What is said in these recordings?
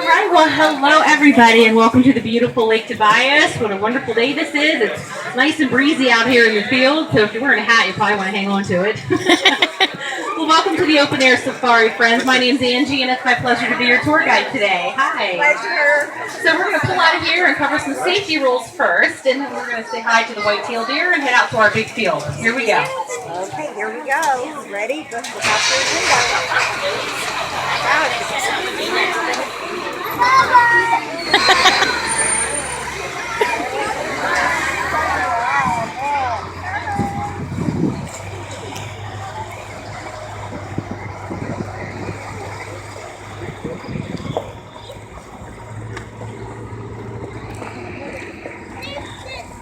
right, well, hello everybody, and welcome to the beautiful Lake Tobias. What a wonderful day this is. It's nice and breezy out here in the field, so if you're wearing a hat, you probably want to hang on to it. Well, welcome to the open air safari, friends. My name's Angie, and it's my pleasure to be your tour guide today. Hi. Pleasure. So we're going to pull out of here and cover some safety rules first, and then we're going to say hi to the white-tailed deer and head out to our big field. Here we go. Okay, here we go. Ready? Just look out through the window.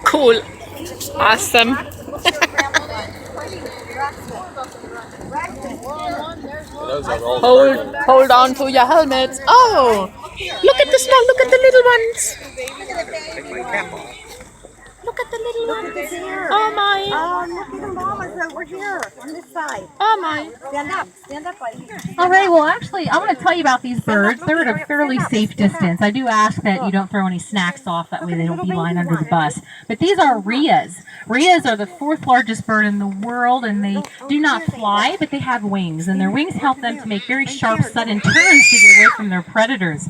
Cool. Awesome. Hold on to your helmets. Oh, look at the snow. Look at the little ones. Look at the little ones. Oh my. Look at the mamas over here on this side. Oh my. Stand up. Stand up right here. All right, well, actually, I want to tell you about these birds. They're at a fairly safe distance. I do ask that you don't throw any snacks off, that way they don't beeline under the bus. But these are rheas. Rheas are the fourth largest bird in the world, and they do not fly, but they have wings. And their wings help them to make very sharp, sudden turns to get away from their predators.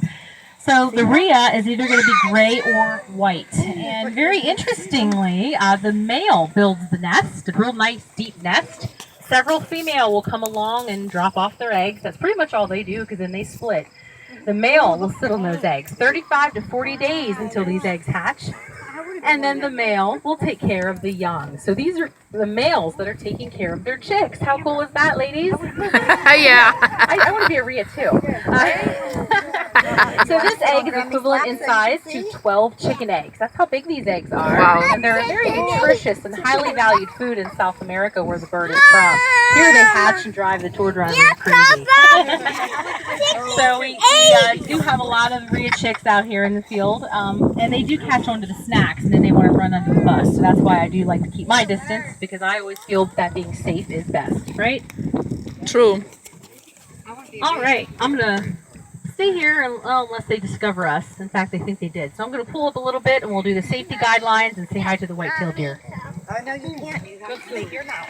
So the rhea is either going to be gray or white. And very interestingly, the male builds the nest, a real nice deep nest. Several female will come along and drop off their eggs. That's pretty much all they do, because then they split. The male will sit on those eggs 35 to 40 days until these eggs hatch. And then the male will take care of the young. So these are the males that are taking care of their chicks. How cool is that, ladies? Yeah. I want to be a rhea too. So this egg is equivalent in size to 12 chicken eggs. That's how big these eggs are. Wow. And they're a very nutritious and highly valued food in South America, where the bird is from. Here they hatch and drive the tour drivers crazy. So we do have a lot of rhea chicks out here in the field, and they do catch on to the snacks, and then they want to run under the bus. So that's why I do like to keep my distance, because I always feel that being safe is best, right? True. All right, I'm going to stay here unless they discover us. In fact, I think they did. So I'm going to pull up a little bit, and we'll do the safety guidelines and say hi to the white-tailed deer. Oh, no, you can't. You have to stay here now.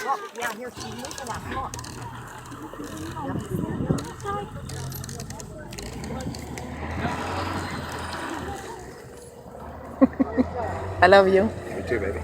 Look, yeah, here, she's moving now. I love you. Me too, baby.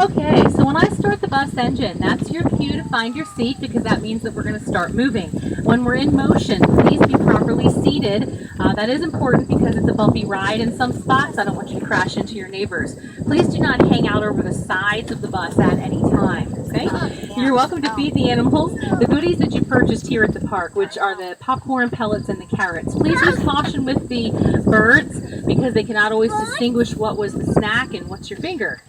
Okay, so when I start the bus engine, that's your cue to find your seat, because that means that we're going to start moving. When we're in motion, please be properly seated. That is important because it's a bumpy ride in some spots. I don't want you to crash into your neighbors. Please do not hang out over the sides of the bus at any time, okay? You're welcome to feed the animals the goodies that you purchased here at the park, which are the popcorn, pellets, and the carrots. Please use caution with the birds, because they cannot always distinguish what was the snack and what's your finger.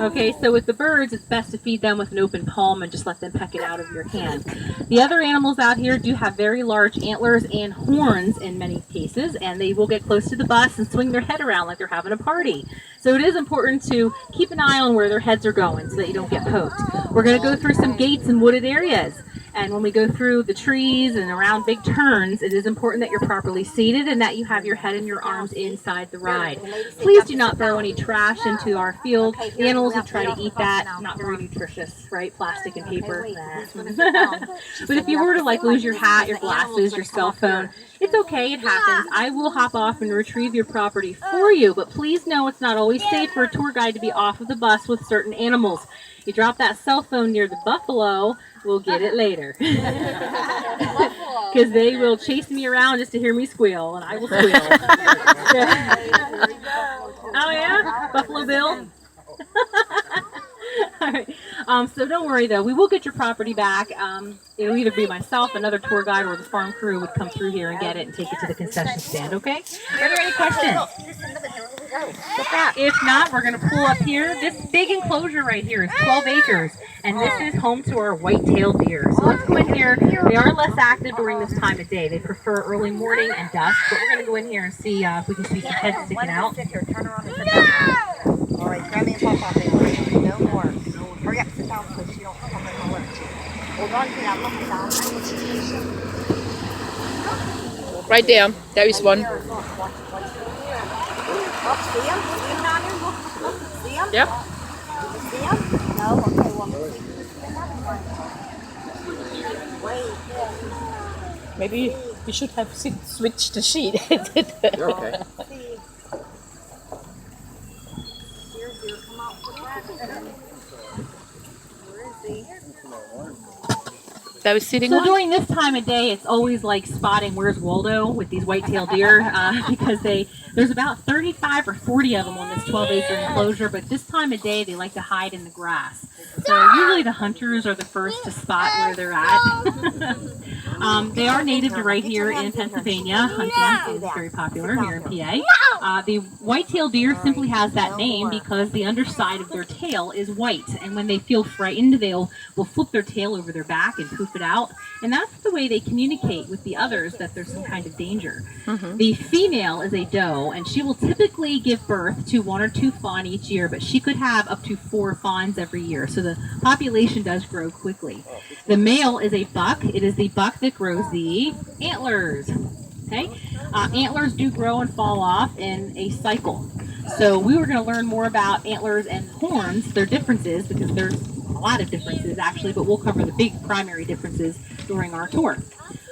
Okay, so with the birds, it's best to feed them with an open palm and just let them peck it out of your hand. The other animals out here do have very large antlers and horns in many cases, and they will get close to the bus and swing their head around like they're having a party. So it is important to keep an eye on where their heads are going so that you don't get poked. We're going to go through some gates and wooded areas. And when we go through the trees and around big turns, it is important that you're properly seated and that you have your head and your arms inside the ride. Please do not throw any trash into our field. The animals will try to eat that. Not very nutritious, right? Plastic and paper. But if you were to lose your hat, your glasses, your cell phone, it's okay, it happens. I will hop off and retrieve your property for you, but please know it's not always safe for a tour guide to be off of the bus with certain animals. You drop that cell phone near the buffalo, we'll get it later. Because they will chase me around just to hear me squeal, and I will squeal. Oh yeah? Buffalo Bill? All right. So don't worry, though. We will get your property back. It'll either be myself, another tour guide, or the farm crew would come through here and get it and take it to the concession stand, okay? Are there any questions? go. Get that. If not, we're going to pull up here. This big enclosure right here is 12 acres, and this is home to our white-tailed deer. So let's go in here. They are less active during this time of day. They prefer early morning and dusk, but we're going to go in here and see if we can see some heads sticking out. Sit here. Turn around and sit down. All right, Grammy and Papa, they want you no more. Hurry up, sit down, please. You don't come in the way. Hold on to that. Look down. Right there. There is one. Oh, see him? See him down here? Look. See him? Yep. See him? No? Okay, well, wait. Maybe we should have switched the sheet. You're okay. See. Here's deer. Come out. Where is he? That was sitting So on. during this time of day, it's always like spotting where's Waldo with these white-tailed deer because there's about 35 or 40 of them on this 12-acre enclosure, but this time of day, they like to hide in the grass. So usually the hunters are the first to spot where they're at. They are native to right here in Pennsylvania. Hunting is very popular here in PA. The white-tailed deer simply has that name because the underside of their tail is white, and when they feel frightened, will flip their tail over their back and poof it out, and that's the way they communicate with the others that there's some kind of danger. The female is a doe, and she will typically give birth to 1 or 2 fawn each year, but she could have up to 4 fawns every year, so the population does grow quickly. The male is a buck. It is the buck that grows the antlers. Okay, antlers do grow and fall off in a cycle. So we were going to learn more about antlers and horns, their differences, because there's a lot of differences actually, but we'll cover the big primary differences during our tour.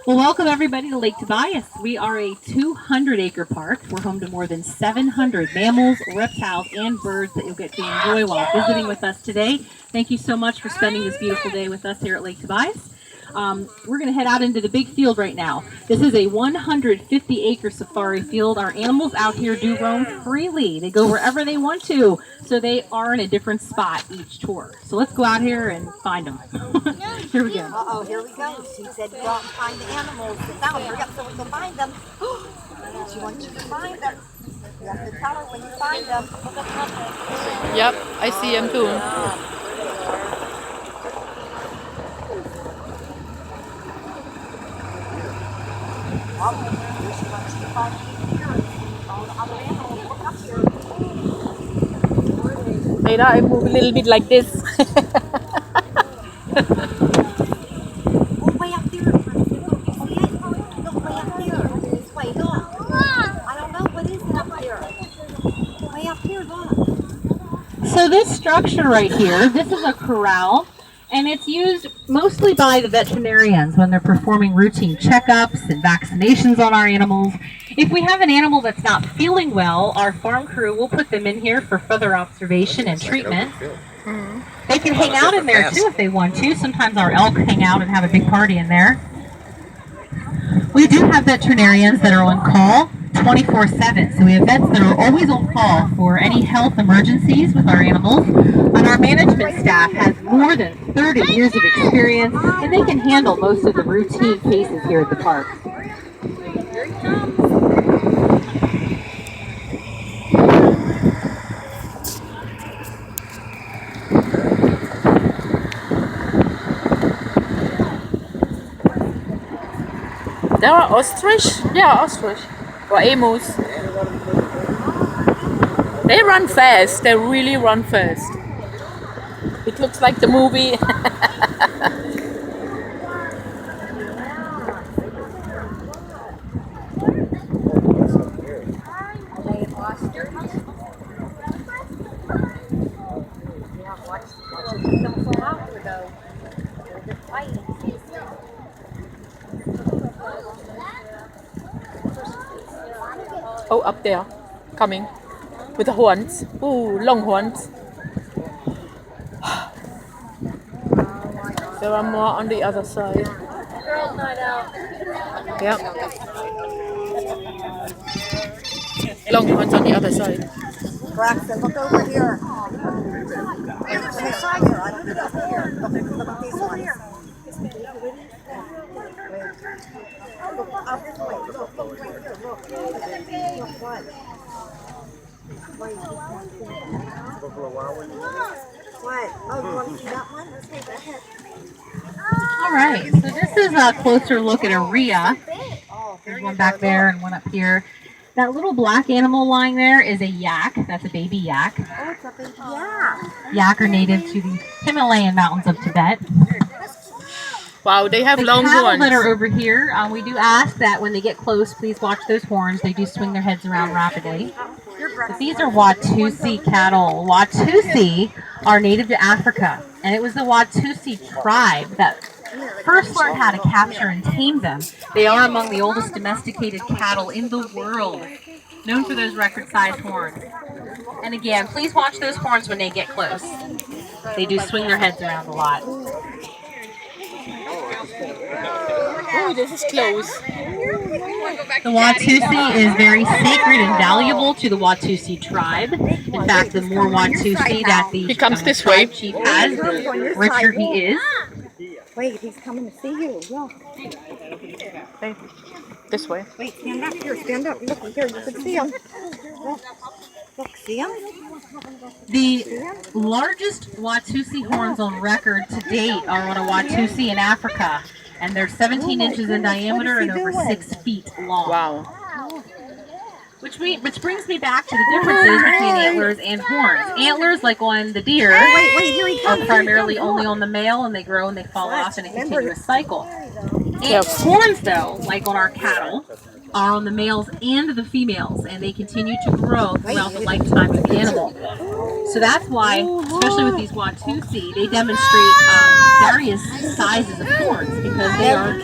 Well, welcome everybody to Lake Tobias. We are a 200-acre park. We're home to more than 700 mammals, reptiles, and birds that you'll get to enjoy while visiting with us today. Thank you so much for spending this beautiful day with us here at Lake Tobias. We're going to head out into the big field right now. This is a 150-acre safari field. Our animals out here do roam freely. They go wherever they want to, so they are in a different spot each tour. So let's go out here and find them. Here we go. Uh-oh, here we go. She said go out and find the animals. Sit down. Hurry up so we can find them. She wants you to find them. You have to tell her when you find them. Yep, I see him too. She wants you to find the deer. All the other animals. Look up here. Later, I move a little bit like this. Oh, way up there. You see it? Look, way up there. This way, look. I don't know. What is it up there? Way up here, look. So this structure right here, this is a corral, and it's used mostly by the veterinarians when they're performing routine checkups and vaccinations on our animals. If we have an animal that's not feeling well, our farm crew will put them in here for further observation and treatment. They can hang out in there too if they want to. Sometimes our elk hang out and have a big party in there. We do have veterinarians that are on call 24/7, so we have vets that are always on call for any health emergencies with our animals. And our management staff has more than 30 years of experience, and they can handle most of the routine cases here at the park. Here he comes. There are ostrich? Yeah, ostrich. Or emus. They run fast. They really run fast. It looks like the movie. Oh, up there. Coming. With the horns. Ooh, long horns. There are more on the other side. Girls' night out. Yep. Long horns on the other side. Braxton, look over here. There's a side here. I don't know over here. Look at these ones. Look out this way. Look right here. Look. Look what? What? Oh, you want to see that one? Okay, go ahead. All right, so this is a closer look at a rhea. Oh, there There's you one go. back there and one up here. That little black animal lying there is a yak. That's a baby yak. Oh, it's a baby. Yeah. Yak are native to the Himalayan mountains of Tibet. Wow, they have The long cattle that are horns. over here, we do ask that when they get close, please watch those horns. They do swing their heads around rapidly. But these are Watusi cattle. Watusi are native to Africa, and it was the Watusi tribe that first learned how to capture and tame them. They are among the oldest domesticated cattle in the world, known for those record-sized horns. And again, please watch those horns when they get close. They do swing their heads around a lot. Oh, this is close. The Watusi is very sacred and valuable to the Watusi tribe. In fact, the more Watusi that the He comes this way. tribe chief has, the richer he is. Wait, he's coming to see you. Yeah. Hey, this way. Wait, stand up here. Stand up. Look here. You can see him. Look, see him? The largest Watusi horns on record to date are on a Watusi in Africa, and they're 17 inches in diameter and over 6 feet long. Wow. Which brings me back to the differences between antlers and horns. Antlers, like on the deer, Wait, here he are comes. primarily only on the male, and they grow and they fall off in a continuous cycle. Yep. Horns, though, like on our cattle, are on the males and the females, and they continue to grow throughout the lifetime of the animal. So that's why, especially with these Watusi, they demonstrate various sizes of horns because they are.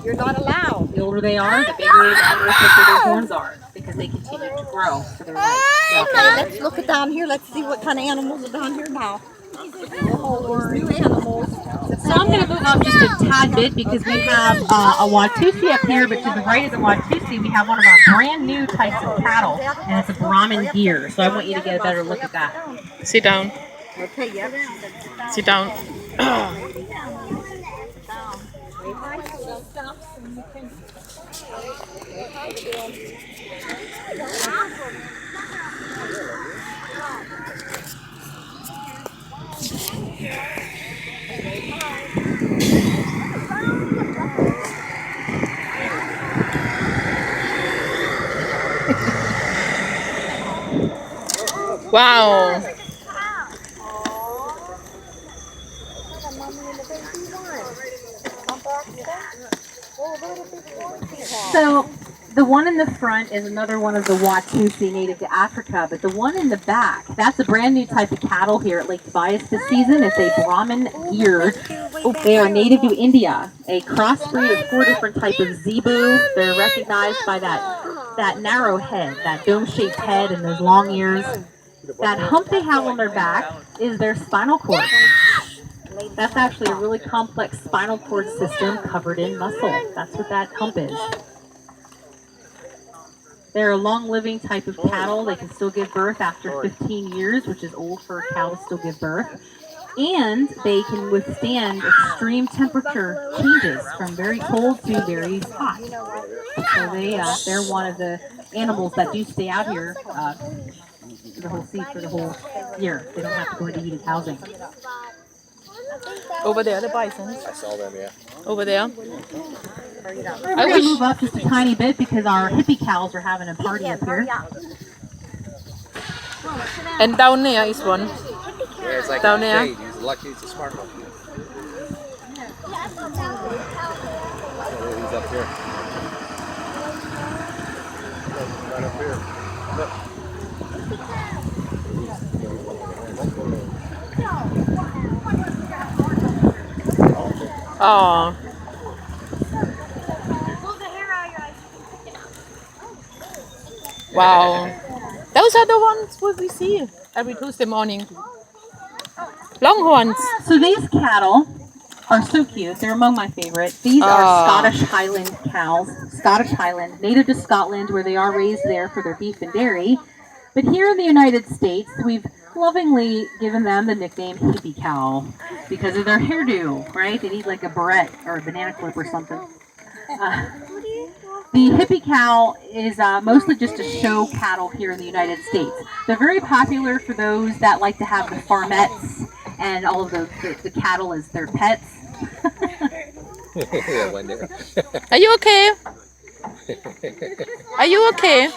You're not allowed. The older they are, the bigger, the longer, thicker their horns are because they continue to grow for their life. Okay, let's look at down here. Let's see what kind of animals are down here now. Oh, there's new animals. So I'm going to move up just a tad bit because we have a Watusi up here, but to the right of the Watusi, we have one of our brand new types of cattle, and it's a Brahmin deer. So I want you to get a better look at that. Sit down. Okay, yep. Sit down. Wow. So the one in the front is another one of the Watusi native to Africa, but the one in the back, that's a brand new type of cattle here at Lake Tobias this season. It's a Brahmin deer. They are native to India, a crossbreed of 4 different types of zebu. They're recognized by that narrow head, that dome-shaped head and those long ears. That hump they have on their back is their spinal cord. That's actually a really complex spinal cord system covered in muscle. That's what that hump is. They're a long-living type of cattle. They can still give birth after 15 years, which is old for a cow to still give birth. And they can withstand extreme temperature changes from very cold to very hot. So they're one of the animals that do stay out here for the whole year. They don't have to go into heated housing. Over there, the bisons. I saw them, yeah. Over there. We're going to move up just a tiny bit because our hippie cows are having a party up here. And down there is one. Yeah, it's like Down there. Jade. He's lucky it's a smart one. Oh, he's up here. Right up here. Look. Oh. Wow. Those are the ones what we see every Tuesday morning. Longhorns. So these cattle are so cute. They're among my favorites. These are Scottish Highland cows. Scottish Highland, native to Scotland, where they are raised there for their beef and dairy. But here in the United States, we've lovingly given them the nickname hippie cow because of their hairdo, right? They need like a barrette or a banana clip or something. The hippie cow is mostly just a show cattle here in the United States. They're very popular for those that like to have the farmettes and all of the cattle as their pets. Yeah, one there. Are you okay? Are you okay?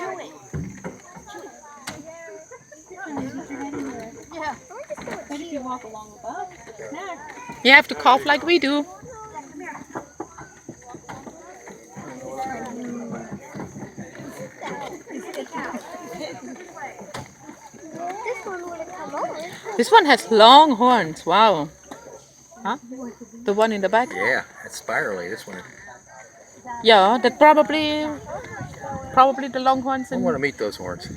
You have to cough like we do. This one has long horns. Wow. Huh? The one in the back? Yeah, it's spirally. This one. Yeah, that probably the long horns. I want to meet those horns.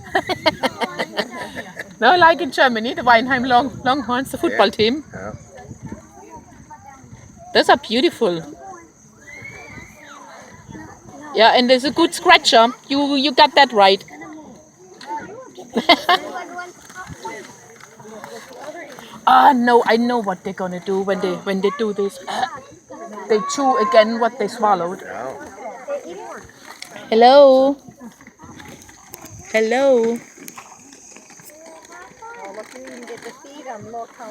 No, like in Germany, the Weinheim Longhorns, the football team. Yeah. Those are beautiful. Yeah, and there's a good scratcher. You got that right. Ah no, I know what they're gonna do when they do this. They chew again what they swallowed. Oh. Hello. Hello.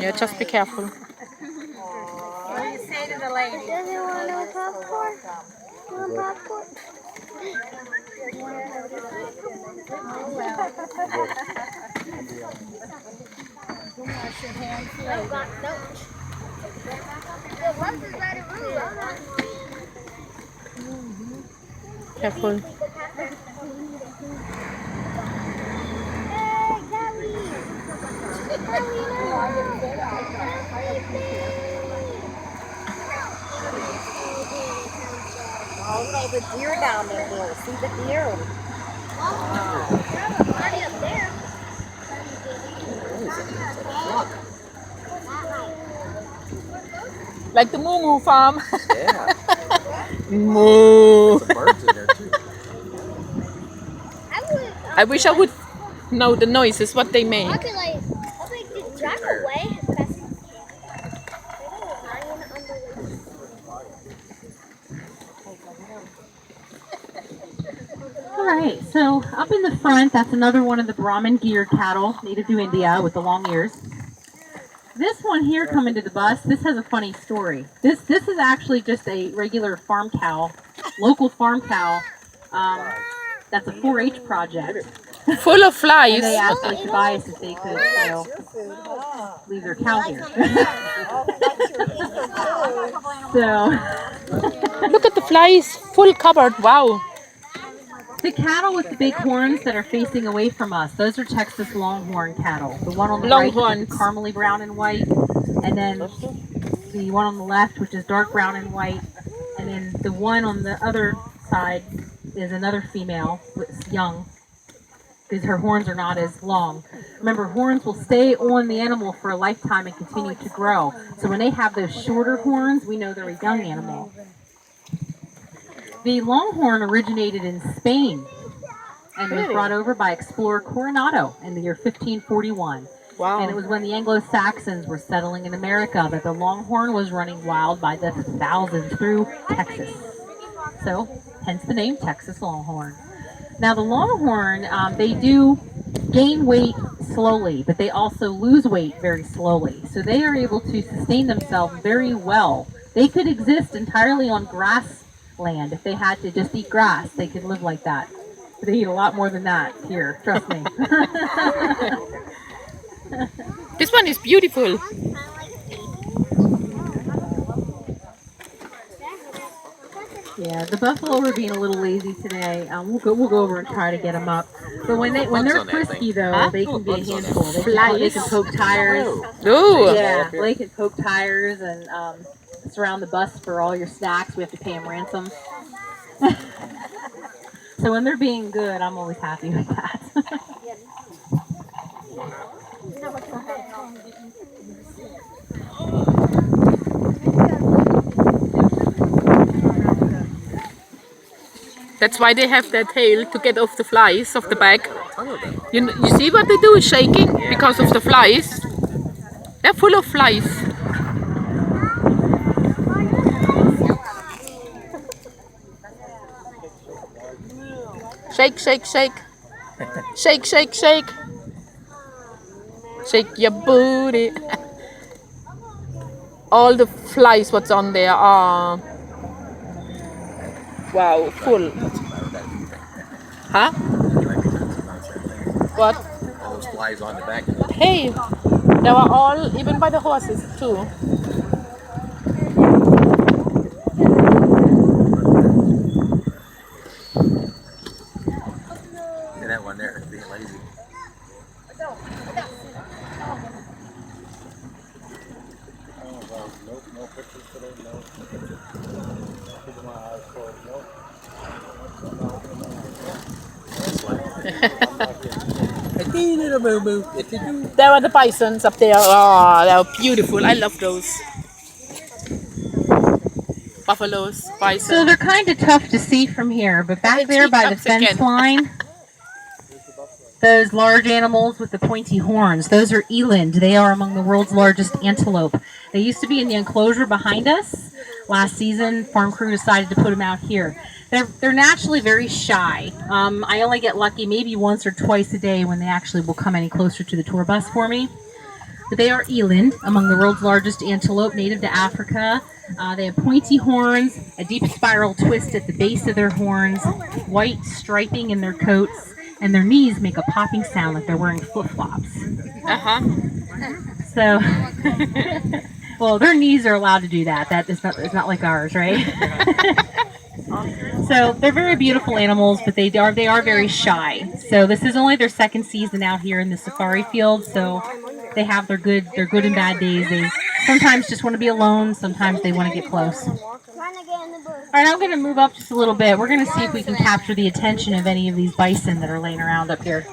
Yeah, just be careful. What do you say to the lady? Does it want no popcorn? Want popcorn? Careful. Oh no, the deer down there. See the deer? Already up there. Like the Moo Moo farm. Yeah. Moo. Some birds in there too. I wish I would know the noises, what they make. Okay, like, did Jack away? All right, so up in the front, that's another one of the Brahmin geared cattle, native to India with the long ears. This one here coming to the bus, this has a funny story. This is actually just a regular farm cow, local farm cow. That's a 4-H project. Full of flies. And they asked like Tobias if they could, leave their cow here. So, Look at the flies, full cupboard. Wow. the cattle with the big horns that are facing away from us, those are Texas Longhorn cattle. The one on the right is caramely brown and white, and then the one on the left, which is dark brown and white, and then the one on the other side is another female, it's young, because her horns are not as long. Remember, horns will stay on the animal for a lifetime and continue to grow. So when they have those shorter horns, we know they're a young animal. The Longhorn originated in Spain and was brought over by explorer Coronado in the year 1541. Wow. And it was when the Anglo-Saxons were settling in America that the Longhorn was running wild by the thousands through Texas. So, hence the name Texas Longhorn. Now the Longhorn, they do gain weight slowly, but they also lose weight very slowly. So they are able to sustain themselves very well. They could exist entirely on grassland. If they had to just eat grass, they could live like that. But they eat a lot more than that here, trust me. This one is beautiful. Yeah, the buffalo were being a little lazy today. We'll go over and try to get them up. But when they're frisky though, they can be a handful. They can poke tires. Ooh. Yeah, they can poke tires and surround the bus for all your snacks. We have to pay them ransom. So when they're being good, I'm always happy with that. That's why they have their tail to get off the flies off the back. You see what they do is shaking because of the flies. They're full of flies. Shake, shake, shake. Shake, shake, shake. Shake your booty. All the flies what's on there are wow, full. Huh? What? All those flies on the back. Hey, they were all even by the horses too. And that one there, being lazy. There were the bisons up there. Oh, they were beautiful. I love those. Buffaloes, So bison. they're kind of tough to see from here, but back there by the fence Again. line, those large animals with the pointy horns, those are eland. They are among the world's largest antelope. They used to be in the enclosure behind us. Last season, farm crew decided to put them out here. They're naturally very shy. I only get lucky maybe once or twice a day when they actually will come any closer to the tour bus for me. But they are eland, among the world's largest antelope, native to Africa. They have pointy horns, a deep spiral twist at the base of their horns, white striping in their coats, and their knees make a popping sound like they're wearing flip-flops. So, well, their knees are allowed to do that. It's not like ours, right? So they're very beautiful animals, but they are very shy. So this is only their second season out here in the safari field. So they have their good and bad days. They sometimes just want to be alone. Sometimes they want to get close. All right, I'm going to move up just a little bit. We're going to see if we can capture the attention of any of these bison that are laying around up here.